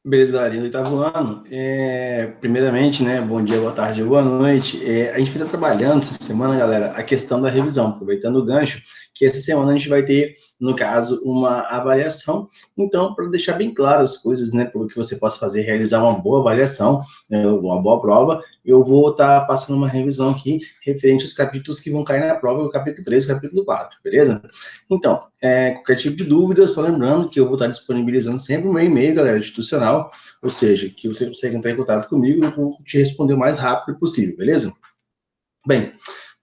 Beleza, galerinha, do oitavo ano. Primeiramente, né, bom dia, boa tarde, boa noite. A gente está trabalhando essa semana, galera, a questão da revisão, aproveitando o gancho, que essa semana a gente vai ter, no caso, uma avaliação. Então, para deixar bem claro as coisas, né, para que você possa fazer, realizar uma boa avaliação, né, uma boa prova, eu vou estar passando uma revisão aqui referente aos capítulos que vão cair na prova, o capítulo 3 e o capítulo 4, beleza? Então, qualquer tipo de dúvida, só lembrando que eu vou estar disponibilizando sempre o meu e-mail, galera, institucional, ou seja, que você consegue entrar em contato comigo e eu vou te responder o mais rápido possível, beleza? Bem,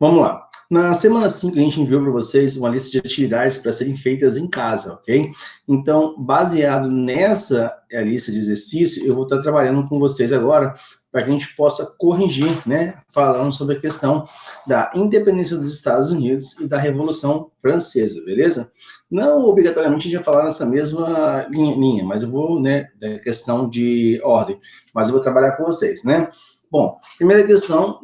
vamos lá. Na semana 5, a gente enviou para vocês uma lista de atividades para serem feitas em casa, ok? Então, baseado nessa lista de exercício, eu vou estar trabalhando com vocês agora para que a gente possa corrigir, né, falando sobre a questão da independência dos Estados Unidos e da Revolução Francesa, beleza? Não obrigatoriamente a gente vai falar nessa mesma linha, mas eu vou, né, da questão de ordem, mas eu vou trabalhar com vocês, né? Bom, primeira questão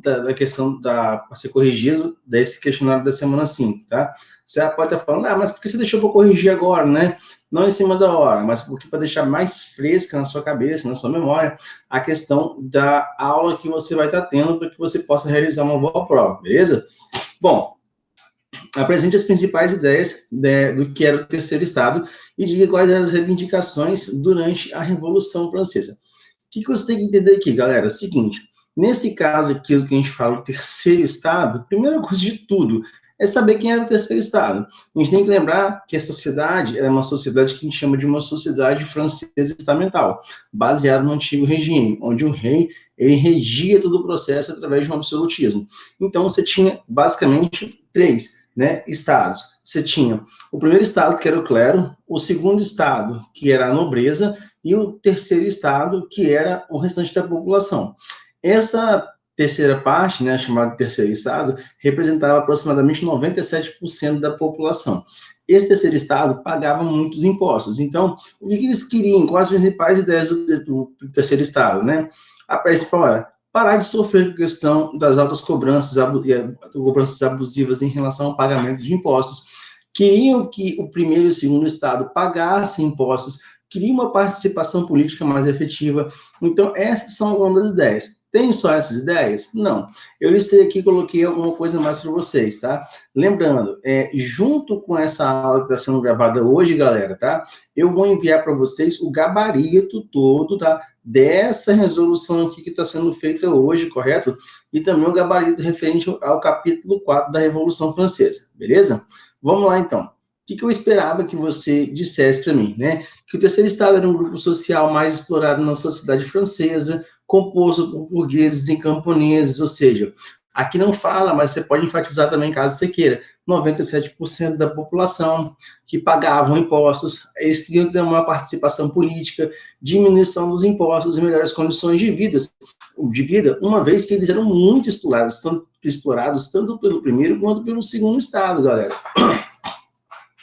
da questão para ser corrigido desse questionário da semana 5, tá? Você pode estar falando, mas por que você deixou para corrigir agora, né? Não em cima da hora, mas porque para deixar mais fresca na sua cabeça, na sua memória, a questão da aula que você vai estar tendo para que você possa realizar uma boa prova, beleza? Bom, apresente as principais ideias do que era o terceiro estado e diga quais eram as reivindicações durante a Revolução Francesa. O que você tem que entender aqui, galera? É o seguinte, nesse caso aqui, do que a gente fala, o terceiro estado, a primeira coisa de tudo é saber quem era o terceiro estado. A gente tem que lembrar que a sociedade era uma sociedade que a gente chama de uma sociedade francesa estamental, baseada no antigo regime, onde o rei ele regia todo o processo através de um absolutismo. Então, você tinha, basicamente, três, né, estados. Você tinha o primeiro estado, que era o clero, o segundo estado, que era a nobreza, e o terceiro estado, que era o restante da população. Essa terceira parte, né, chamada terceiro estado, representava aproximadamente 97% da população. Esse terceiro estado pagava muitos impostos. Então, o que eles queriam? Quais as principais ideias do terceiro estado, né? A principal era parar de sofrer com a questão das altas cobranças abusivas em relação ao pagamento de impostos. Queriam que o primeiro e o segundo estado pagassem impostos, queriam uma participação política mais efetiva. Então, essas são algumas das ideias. Tem só essas ideias? Não. Eu listei aqui e coloquei alguma coisa mais para vocês, tá? Lembrando, junto com essa aula que está sendo gravada hoje, galera, tá? Eu vou enviar para vocês o gabarito todo, tá? Dessa resolução aqui que está sendo feita hoje, correto? E também o gabarito referente ao capítulo 4 da Revolução Francesa, beleza? Vamos lá, então. O que eu esperava que você dissesse para mim, né? Que o terceiro estado era um grupo social mais explorado na sociedade francesa, composto por burgueses e camponeses, ou seja, aqui não fala, mas você pode enfatizar também, caso você queira, 97% da população que pagavam impostos, eles queriam ter uma participação política, diminuição dos impostos e melhores condições de vida, uma vez que eles eram muito explorados tanto pelo primeiro quanto pelo segundo estado, galera.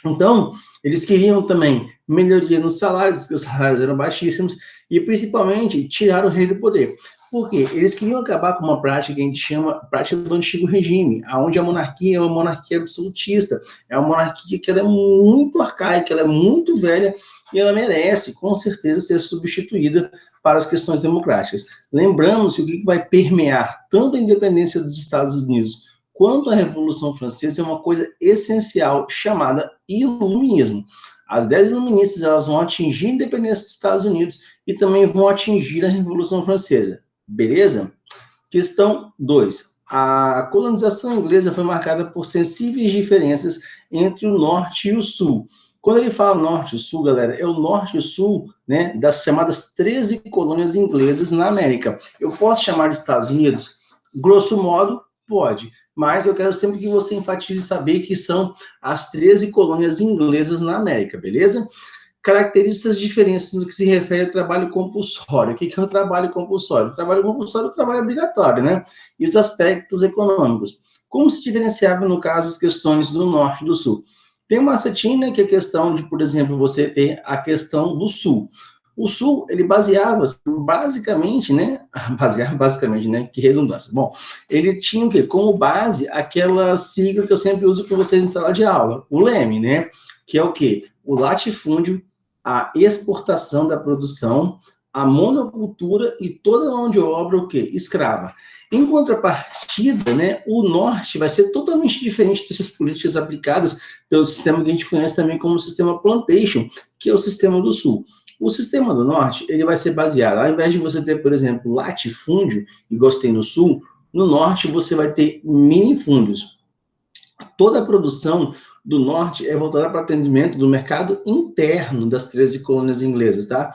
Então, eles queriam também melhoria nos salários, porque os salários eram baixíssimos, e principalmente tirar o rei do poder. Por quê? Eles queriam acabar com uma prática que a gente chama prática do antigo regime, onde a monarquia é uma monarquia absolutista, é uma monarquia que ela é muito arcaica, ela é muito velha, e ela merece, com certeza, ser substituída para as questões democráticas. Lembramos que o que vai permear tanto a independência dos Estados Unidos quanto à Revolução Francesa é uma coisa essencial chamada iluminismo. As 10 iluministas elas vão atingir a independência dos Estados Unidos e também vão atingir a Revolução Francesa. Beleza? Questão 2. A colonização inglesa foi marcada por sensíveis diferenças entre o norte e o sul. Quando ele fala norte e sul, galera, é o norte e o sul, né, das chamadas 13 colônias inglesas na América. Eu posso chamar de Estados Unidos? Grosso modo, pode. Mas eu quero sempre que você enfatize saber que são as 13 colônias inglesas na América, beleza? Características diferentes no que se refere ao trabalho compulsório. O que é o trabalho compulsório? O trabalho compulsório é o trabalho obrigatório, né? E os aspectos econômicos. Como se diferenciava, no caso, as questões do norte e do sul? Tem uma setinha, que é a questão de, por exemplo, você ter a questão do sul. O Sul, ele baseava basicamente, né? Basicamente, né? Que redundância. Bom, ele tinha o quê? Como base aquela sigla que eu sempre uso com vocês em sala de aula, o leme, né? Que é o quê? O latifúndio a exportação da produção, a monocultura e toda a mão de obra, o quê? Escrava. Em contrapartida, né, o norte vai ser totalmente diferente dessas políticas aplicadas pelo sistema que a gente conhece também como sistema plantation, que é o sistema do sul. O sistema do norte, ele vai ser baseado, ao invés de você ter, por exemplo, latifúndio, igual você tem no sul, no norte você vai ter minifúndios. Toda a produção do norte é voltada para atendimento do mercado interno das 13 colônias inglesas, tá?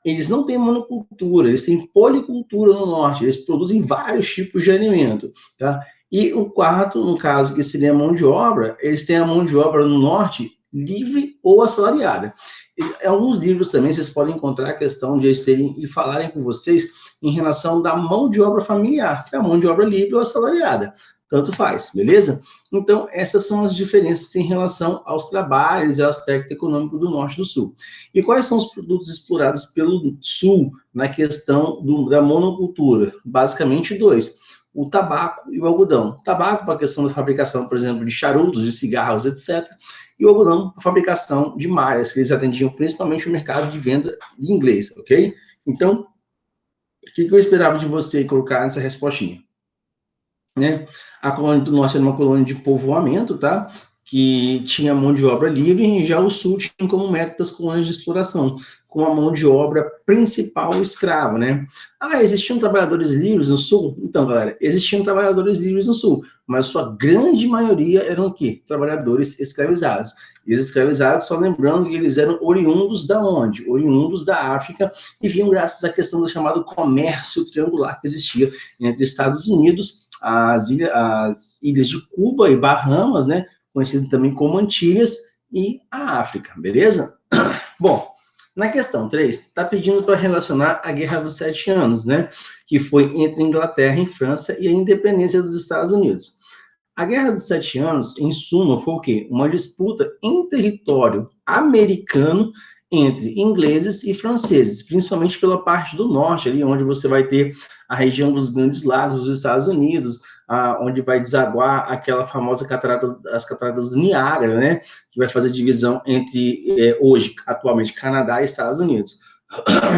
Eles não têm monocultura, eles têm policultura no norte, eles produzem vários tipos de alimento, tá? E o quarto, no caso, que seria a mão de obra, eles têm a mão de obra no norte livre ou assalariada. Em alguns livros também vocês podem encontrar a questão de eles terem e falarem com vocês em relação da mão de obra familiar, que é a mão de obra livre ou assalariada. Tanto faz, beleza? Então, essas são as diferenças em relação aos trabalhos e ao aspecto econômico do norte e do sul. E quais são os produtos explorados pelo sul na questão da monocultura? Basicamente dois, o tabaco e o algodão. Tabaco para a questão da fabricação, por exemplo, de charutos, de cigarros, etc. E o algodão para a fabricação de malhas, que eles atendiam principalmente o mercado de venda de inglês, ok? Então, o que eu esperava de você colocar nessa respostinha? Né? A colônia do norte era uma colônia de povoamento, tá? Que tinha mão de obra livre, e já o sul tinha como método das colônias de exploração, com a mão de obra principal escrava, né? Ah, existiam trabalhadores livres no sul? Então, galera, existiam trabalhadores livres no sul, mas sua grande maioria eram o quê? Trabalhadores escravizados. E os escravizados, só lembrando que eles eram oriundos da onde? Oriundos da África, e vinham graças à questão do chamado comércio triangular que existia entre Estados Unidos, as ilhas de Cuba e Bahamas, né, conhecido também como Antilhas, e a África, beleza? Bom, na questão 3, está pedindo para relacionar a Guerra dos 7 Anos, né, que foi entre Inglaterra e França e a independência dos Estados Unidos. A Guerra dos 7 Anos, em suma, foi o quê? Uma disputa em território americano entre ingleses e franceses, principalmente pela parte do norte, ali onde você vai ter a região dos Grandes Lagos dos Estados Unidos, onde vai desaguar aquela famosa as cataratas do Niágara, né, que vai fazer divisão entre, hoje, atualmente, Canadá e Estados Unidos.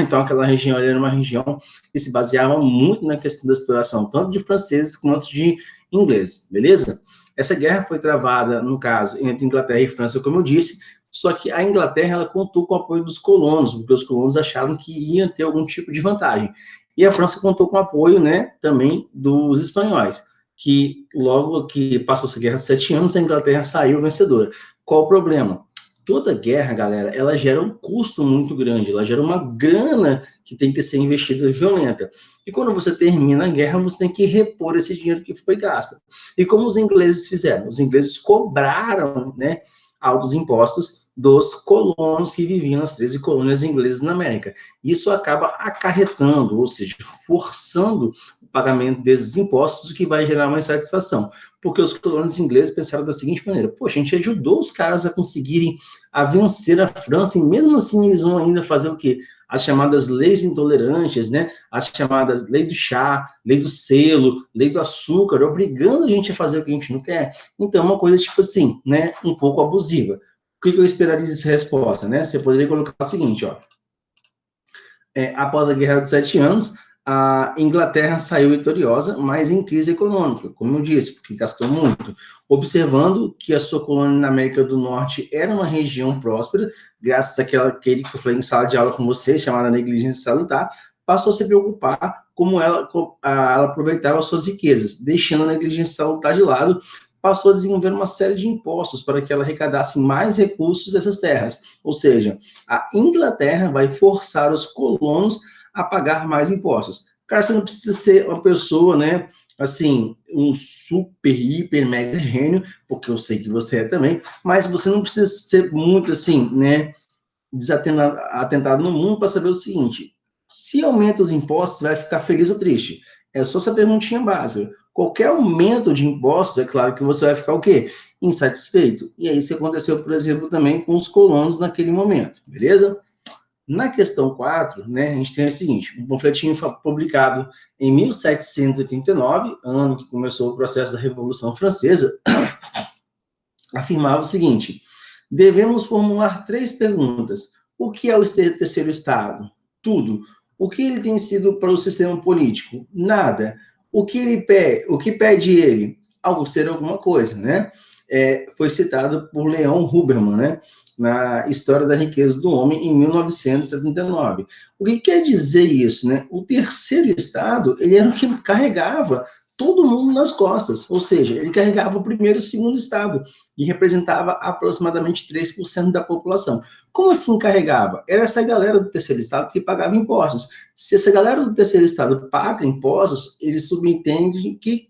Então, aquela região ali era uma região que se baseava muito na questão da exploração, tanto de franceses quanto de ingleses, beleza? Essa guerra foi travada, no caso, entre Inglaterra e França, como eu disse, só que a Inglaterra ela contou com o apoio dos colonos, porque os colonos acharam que iam ter algum tipo de vantagem. E a França contou com o apoio, né, também dos espanhóis, que logo que passou essa guerra de 7 anos, a Inglaterra saiu vencedora. Qual o problema? Toda guerra, galera, ela gera um custo muito grande, ela gera uma grana que tem que ser investida violenta. E quando você termina a guerra, você tem que repor esse dinheiro que foi gasto. E como os ingleses fizeram? Os ingleses cobraram, né, altos impostos dos colonos que viviam nas 13 colônias inglesas na América. Isso acaba acarretando, ou seja, forçando o pagamento desses impostos, o que vai gerar uma insatisfação. Porque os colonos ingleses pensaram da seguinte maneira: poxa, a gente ajudou os caras a conseguirem a vencer a França, e mesmo assim eles vão ainda fazer o quê? As chamadas leis intolerantes, né? As chamadas lei do chá, lei do selo, lei do açúcar, obrigando a gente a fazer o que a gente não quer. Então, é uma coisa, tipo assim, né? Um pouco abusiva. O que eu esperaria dessa resposta, né? Você poderia colocar o seguinte, ó. Após a Guerra dos 7 Anos, a Inglaterra saiu vitoriosa, mas em crise econômica, como eu disse, porque gastou muito, observando que a sua colônia na América do Norte era uma região próspera, graças àquele que eu falei em sala de aula com vocês, chamada negligência salutar, passou a se preocupar como ela aproveitava suas riquezas, deixando a negligência salutar de lado, passou a desenvolver uma série de impostos para que ela arrecadasse mais recursos dessas terras. Ou seja, a Inglaterra vai forçar os colonos a pagar mais impostos. Cara, você não precisa ser uma pessoa, né, assim, um super, hiper, mega gênio, porque eu sei que você é também, mas você não precisa ser muito, assim, né, desatentado no mundo para saber o seguinte: se aumenta os impostos, você vai ficar feliz ou triste? É só essa perguntinha básica. Qualquer aumento de impostos, é claro que você vai ficar o quê? Insatisfeito. E aí isso aconteceu, por exemplo, também com os colonos naquele momento, beleza? Na questão 4, né, a gente tem o seguinte: um panfletinho publicado em 1789, ano que começou o processo da Revolução Francesa, afirmava o seguinte: devemos formular 3 perguntas. O que é o terceiro Estado? Tudo. O que ele tem sido para o sistema político? Nada. O que pede ele? Algo ser alguma coisa, né? Foi citado por Leon Huberman, né? Na História da Riqueza do Homem, em 1979. O que quer dizer isso, né? O terceiro Estado, ele era o que carregava todo mundo nas costas, ou seja, ele carregava o primeiro e o segundo Estado, e representava aproximadamente 3% da população. Como assim carregava? Era essa galera do terceiro Estado que pagava impostos. Se essa galera do terceiro Estado paga impostos, eles subentendem que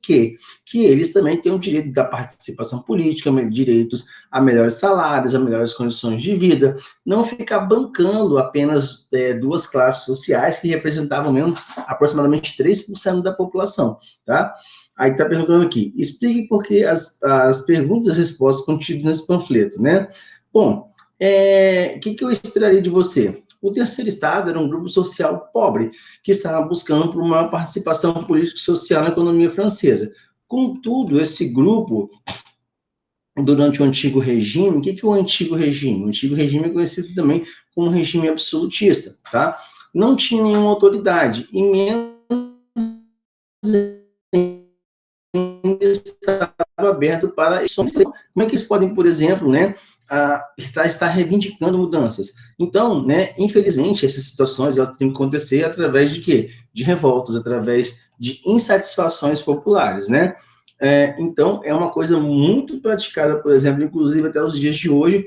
eles também têm o direito da participação política, direitos a melhores salários, a melhores condições de vida, não ficar bancando apenas duas classes sociais que representavam menos aproximadamente 3% da população, tá? Aí está perguntando aqui, explique por que as perguntas e respostas contidas nesse panfleto, né? Bom, que eu esperaria de você? O terceiro Estado era um grupo social pobre que estava buscando por uma participação política e social na economia francesa. Contudo, esse grupo, durante o antigo regime, o que é o antigo regime? O antigo regime é conhecido também como regime absolutista, tá? Não tinha nenhuma autoridade, e menos estava aberto para ações. Como é que eles podem, por exemplo, né, estar reivindicando mudanças? Então, né, infelizmente, essas situações elas têm que acontecer através de quê? De revoltas, através de insatisfações populares, né? Então, é uma coisa muito praticada, por exemplo, inclusive até os dias de hoje,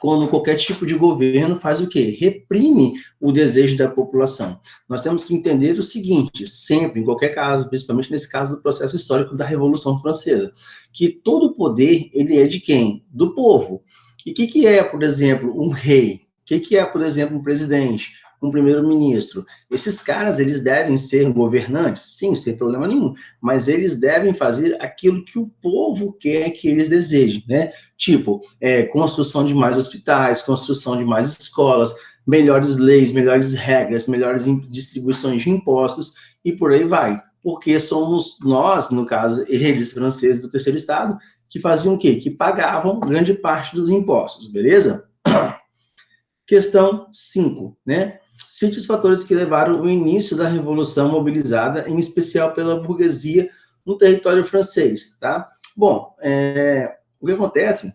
quando qualquer tipo de governo faz o quê? Reprime o desejo da população. Nós temos que entender o seguinte, sempre, em qualquer caso, principalmente nesse caso do processo histórico da Revolução Francesa, que todo poder, ele é de quem? Do povo. E o que é, por exemplo, um rei? O que é, por exemplo, um presidente? Um primeiro-ministro? Esses caras, eles devem ser governantes? Sim, sem problema nenhum, mas eles devem fazer aquilo que o povo quer que eles desejem, né? Tipo, construção de mais hospitais, construção de mais escolas, melhores leis, melhores regras, melhores distribuições de impostos e por aí vai. Porque somos nós, no caso, eles franceses do terceiro Estado, que faziam o quê? Que pagavam grande parte dos impostos, beleza? Questão 5, né? Cite os fatores que levaram ao início da Revolução mobilizada, em especial pela burguesia no território francês, tá? Bom, o que acontece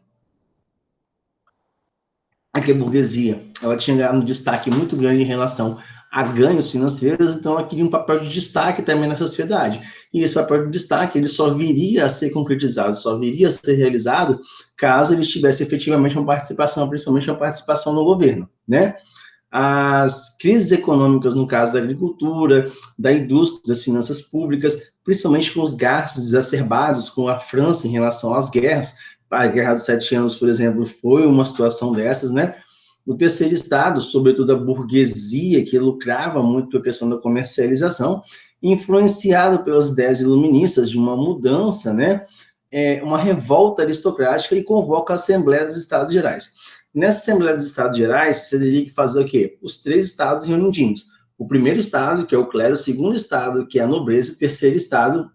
é que a burguesia, ela tinha ganhado um destaque muito grande em relação a ganhos financeiros, então ela queria um papel de destaque também na sociedade. E esse papel de destaque, ele só viria a ser concretizado, só viria a ser realizado caso eles tivessem efetivamente uma participação, principalmente uma participação no governo, né? As crises econômicas, no caso da agricultura, da indústria, das finanças públicas, principalmente com os gastos exacerbados com a França em relação às guerras. A Guerra dos Sete Anos, por exemplo, foi uma situação dessas, né? O terceiro Estado, sobretudo a burguesia, que lucrava muito com a questão da comercialização, influenciado pelas ideias iluministas de uma mudança, né? Uma revolta aristocrática e convoca a Assembleia dos Estados Gerais. Nessa Assembleia dos Estados Gerais, você teria que fazer o quê? Os três estados reunidos. O primeiro estado, que é o clero, o segundo estado, que é a nobreza, e o terceiro estado,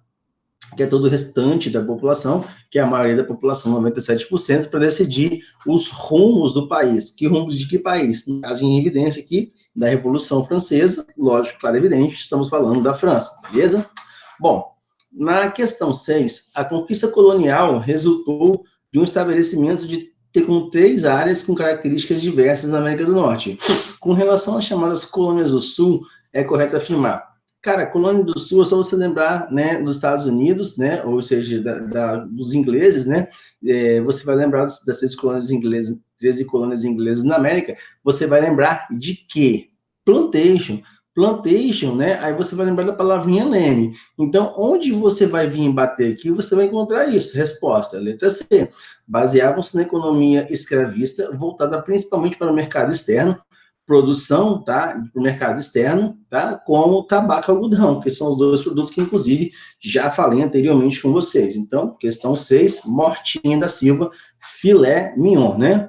que é todo o restante da população, que é a maioria da população, 97%, para decidir os rumos do país. Que rumos de que país? No caso, em evidência aqui, da Revolução Francesa, lógico, claro, evidente, estamos falando da França, beleza? Bom, na questão 6, a conquista colonial resultou de um estabelecimento de com 3 áreas com características diversas na América do Norte. Com relação às chamadas colônias do Sul, é correto afirmar. Cara, colônia do Sul é só você lembrar, né, dos Estados Unidos, né, ou seja, dos ingleses, né, você vai lembrar das 13 colônias inglesas na América, você vai lembrar de quê? Plantation, né, aí você vai lembrar da palavrinha leme. Então, onde você vai vir bater aqui, você vai encontrar isso. Resposta, letra C. Baseavam-se na economia escravista, voltada principalmente para o mercado externo, produção, tá, para o mercado externo, tá, como tabaco e algodão, que são os dois produtos que, inclusive, já falei anteriormente com vocês. Então, questão 6, Mortinha da Silva, filé mignon, né?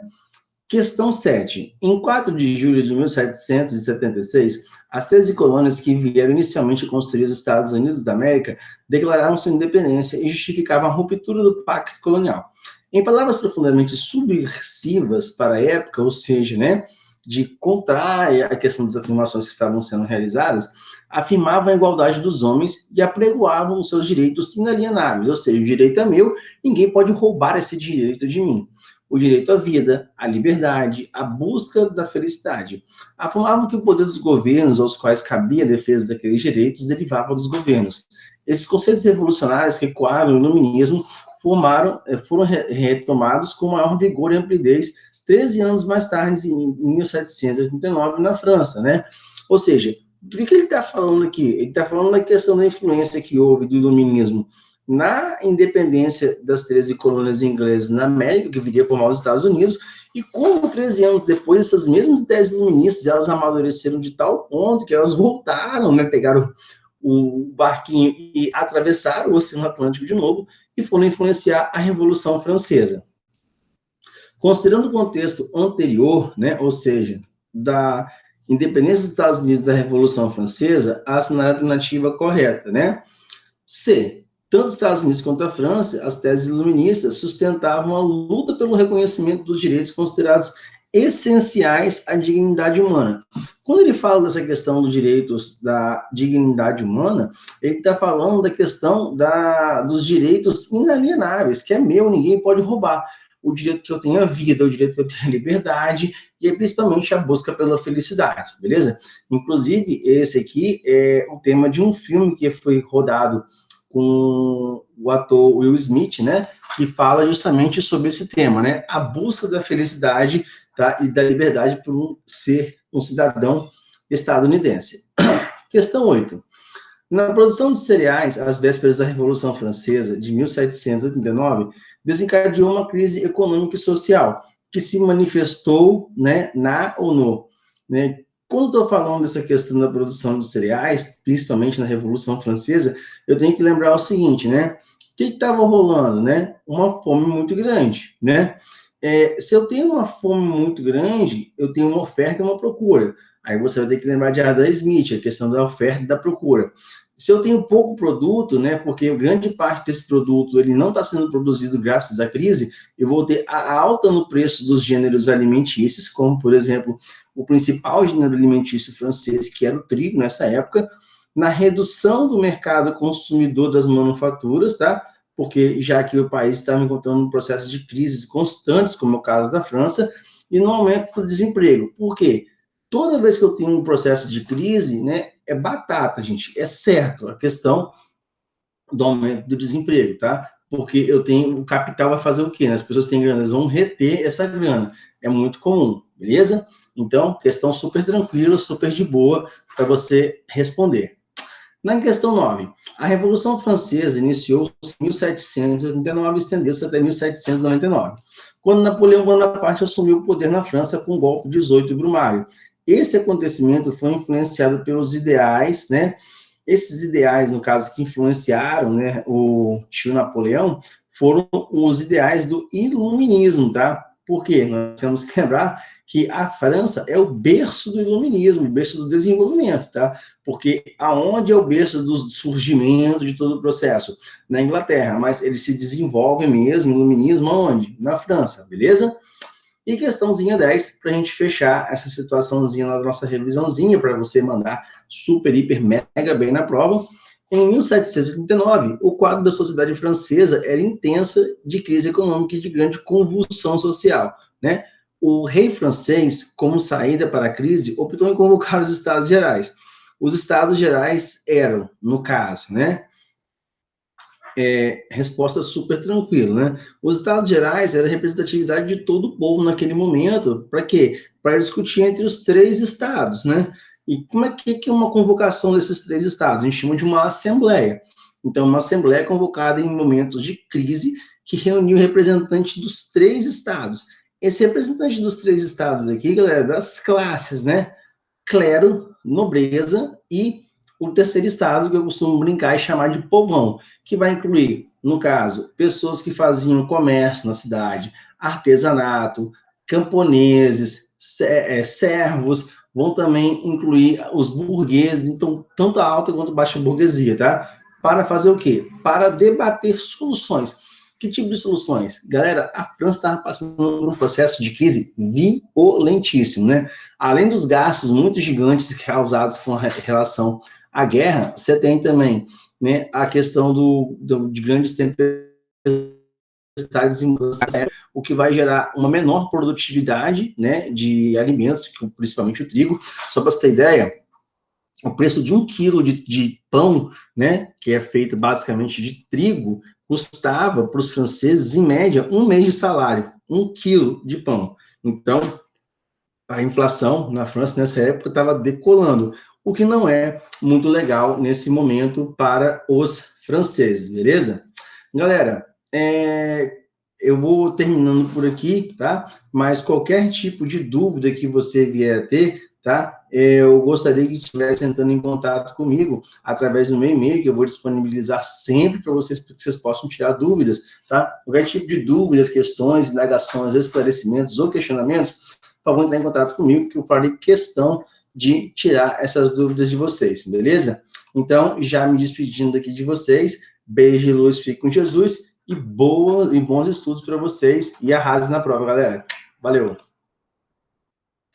Questão 7. Em 4 de julho de 1776, as 13 colônias que vieram inicialmente construir os Estados Unidos da América declararam sua independência e justificavam a ruptura do pacto colonial. Em palavras profundamente subversivas para a época, ou seja, né, de contrária à questão das afirmações que estavam sendo realizadas, afirmavam a igualdade dos homens e apregoavam os seus direitos inalienáveis, ou seja, o direito é meu, ninguém pode roubar esse direito de mim. O direito à vida, à liberdade, à busca da felicidade. Afirmavam que o poder dos governos, aos quais cabia a defesa daqueles direitos, derivava dos governos. Esses conceitos revolucionários que ecoaram no iluminismo foram retomados com maior vigor e amplidez 13 anos mais tarde, em 1789, na França, né? Ou seja, do que ele está falando aqui? Ele está falando da questão da influência que houve do iluminismo na independência das 13 colônias inglesas na América, que viria a formar os Estados Unidos, e como 13 anos depois, essas mesmas ideias iluministas, elas amadureceram de tal ponto que elas voltaram, né, pegaram o barquinho e atravessaram o Oceano Atlântico de novo e foram influenciar a Revolução Francesa. Considerando o contexto anterior, né, ou seja, da independência dos Estados Unidos da Revolução Francesa, a alternativa correta, né? C. Tanto os Estados Unidos quanto a França, as teses iluministas sustentavam a luta pelo reconhecimento dos direitos considerados essenciais à dignidade humana. Quando ele fala dessa questão dos direitos da dignidade humana, ele está falando da questão dos direitos inalienáveis, que é meu, ninguém pode roubar. O direito que eu tenho à vida, o direito que eu tenho à liberdade, e principalmente a busca pela felicidade, beleza? Inclusive, esse aqui é o tema de um filme que foi rodado com o ator Will Smith, né, que fala justamente sobre esse tema, né, a busca da felicidade, tá, e da liberdade por ser um cidadão estadunidense. Questão 8. Na produção de cereais, às vésperas da Revolução Francesa de 1789, desencadeou uma crise econômica e social, que se manifestou, né, na ou no, né. Quando estou falando dessa questão da produção de cereais, principalmente na Revolução Francesa, eu tenho que lembrar o seguinte, né? O que estava rolando, né? Uma fome muito grande, né? Se eu tenho uma fome muito grande, eu tenho uma oferta e uma procura. Aí você vai ter que lembrar de Adam Smith, a questão da oferta e da procura. Se eu tenho pouco produto, né, porque grande parte desse produto ele não está sendo produzido graças à crise, eu vou ter a alta no preço dos gêneros alimentícios, como, por exemplo, o principal gênero alimentício francês, que era o trigo nessa época, na redução do mercado consumidor das manufaturas, tá? Porque já que o país estava encontrando um processo de crises constantes, como é o caso da França, e no aumento do desemprego. Por quê? Toda vez que eu tenho um processo de crise, né, é batata, gente, é certo a questão do aumento do desemprego, tá? Porque eu tenho, o capital vai fazer o quê? Né? As pessoas têm grana, elas vão reter essa grana, é muito comum, beleza? Então, questão super tranquila, super de boa para você responder. Na questão 9, a Revolução Francesa iniciou-se em 1789 e estendeu-se até 1799, quando Napoleão Bonaparte assumiu o poder na França com o golpe 18 de Brumário. Esse acontecimento foi influenciado pelos ideais, né? Esses ideais, no caso, que influenciaram, né, o tio Napoleão, foram os ideais do iluminismo, tá? Por quê? Nós temos que lembrar que a França é o berço do iluminismo, o berço do desenvolvimento, tá? Porque aonde é o berço do surgimento de todo o processo? Na Inglaterra, mas ele se desenvolve mesmo, o iluminismo, aonde? Na França, beleza? E questãozinha 10, para a gente fechar essa situaçãozinha na nossa revisãozinha, para você mandar super, hiper, mega bem na prova. Em 1789, o quadro da sociedade francesa era intensa de crise econômica e de grande convulsão social, né? O rei francês, como saída para a crise, optou em convocar os Estados Gerais. Os Estados Gerais eram, no caso, né? Resposta super tranquila, né? Os Estados Gerais era a representatividade de todo o povo naquele momento. Para quê? Para discutir entre os 3 estados, né? E como é que é uma convocação desses 3 estados? A gente chama de uma assembleia. Então, uma assembleia convocada em momentos de crise que reuniu representantes dos 3 estados. Esse representante dos 3 estados aqui, galera, das classes, né? Clero, nobreza e o terceiro estado, que eu costumo brincar e chamar de povão, que vai incluir, no caso, pessoas que faziam comércio na cidade, artesanato, camponeses, servos, vão também incluir os burgueses, então, tanto a alta quanto a baixa burguesia, tá? Para fazer o quê? Para debater soluções. Que tipo de soluções? Galera, a França estava passando por um processo de crise violentíssimo, né? Além dos gastos muito gigantes causados com relação à guerra, você tem também, né, a questão de grandes tempestades em mudanças, o que vai gerar uma menor produtividade, né, de alimentos, principalmente o trigo. Só para você ter ideia, o preço de 1 quilo de pão, né, que é feito basicamente de trigo, custava para os franceses, em média, 1 mês de salário, 1 quilo de pão. Então, a inflação na França, nessa época, estava decolando, o que não é muito legal nesse momento para os franceses, beleza? Galera, eu vou terminando por aqui, tá? Mas qualquer tipo de dúvida que você vier a ter, tá? Eu gostaria que estivesse entrando em contato comigo através do meu e-mail, que eu vou disponibilizar sempre para vocês possam tirar dúvidas, tá? Qualquer tipo de dúvidas, questões, indagações, esclarecimentos ou questionamentos, por favor, entrar em contato comigo, que eu farei questão de tirar essas dúvidas de vocês, beleza? Então, já me despedindo aqui de vocês, beijo e luz, fique com Jesus, e bons estudos para vocês, e arrasem na prova, galera. Valeu!